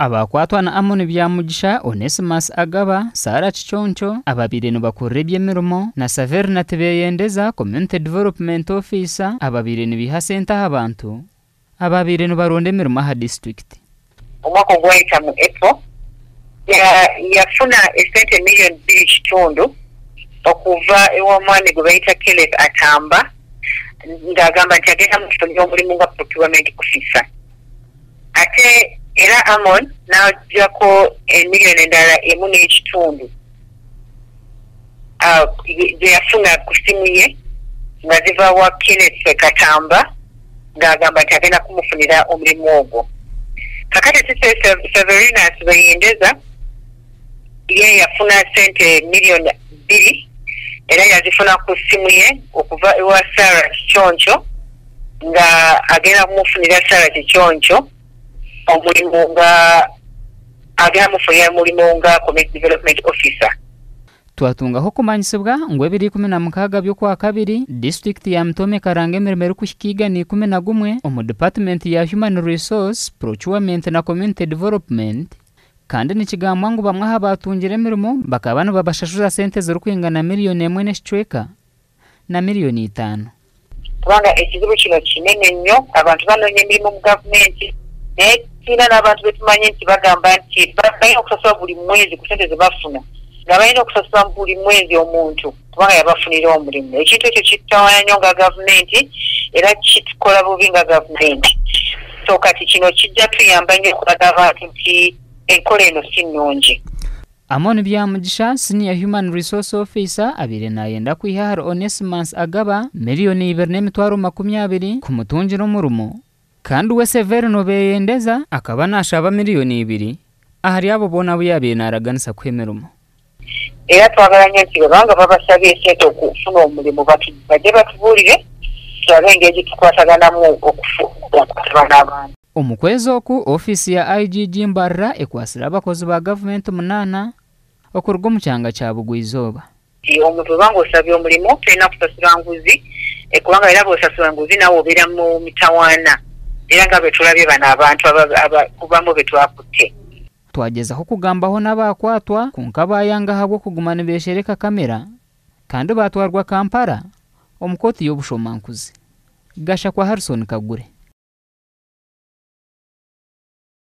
Abakwatwa na Amoni Byamugisha, Onesimus Agaba, Sara Chichoncho, ababiri nibakorera eby'emirimo na Saverina Tebeyendeza, Community Development Officer, ababiri nibiha sente abantu, ababiri nibaronda emirimo ha district. Omwaka ogwayita mu April yafuna esente million 2 okuva ew'omwami gwe bayita Kenneth Atamba ng'agamba nti agenda mu kifo ky'omulimu nga procurement officer. Ate era Amon n'ajjako million endala 1.5 gye yafuna ku simu ye nga ziva wa Kenneth Katamba ng'agamba nti agenda kumufunira omulimu ogwo. Kakati sise Severina Tebeyendeza ye yafuna sente million 2 era yazifuna ku simu ye okuva ewa Sarah Chichoncho nga agenda kumufunira Sarah Chichoncho omulimu nga agenda mufunira mulimu nga Community Development Officer. Twatungaho kumanyisibwa ngo 2016 by'okwa kabiri district ya Mtome Karanga emirimo eri kuhikiga ni 11 omu department ya Human Resource, Procurement na Community Development, kandi nikigambwa ngo bamwe aha batungire emirimo bakaba nibabashashuza sente ziri kwingana million 1.5 na million 5. Kubanga ekizibu kino kinene nnyo, abantu banoonya emirimu mu gavumenti naye kiina n'abantu betumanyi nti bagamba nti balina okusasula buli mwezi ku sente ze bafuna nga balina okusasula buli mwezi omuntu kubanga yabafunira omulimu. Ekintu ekyo kitawaanya nnyo nga gavumenti era kitukola bubi nga gavumenti. So kati kino kijja tuyamba nnyo okulaga abantu nti enkola eno si nnungi. Amoni Byamugisha, Senior Human Resource Officer, abire nayenda kwihara Onesimus Agaba million 220 ku mutungira omurumo, kandi we Severina Tebeyendeza akaba nashaba million 2 ahari abo bona byabe naraganisa kwemerumo. Era twagala nnyo nti banga babasabye sente okufuna omulimu bajje batubuulire tulabe engeri tukwataganamu okukwatagana n'abantu. Omukwezi oku ofisi ya IGG Mbarra ekwasira abakozi ba gavumenti 8 okuruga mu kyanga kya Bugwizoba. Omuntu banga osabye omulimu tulina kusasula nguzi kubanga era bw'osasula nguzi nawe obeera mu mitawaana era nga bwe tulabye bano abantu kubamu be twakutte. Twagezaho kugambaho n'abakwatwa konka bayanga habwo kuguma nibeshereka kamera kandi batwarwa Kampala omukoti y'obushomankuzi. Gasha kwa Harrison Kagure.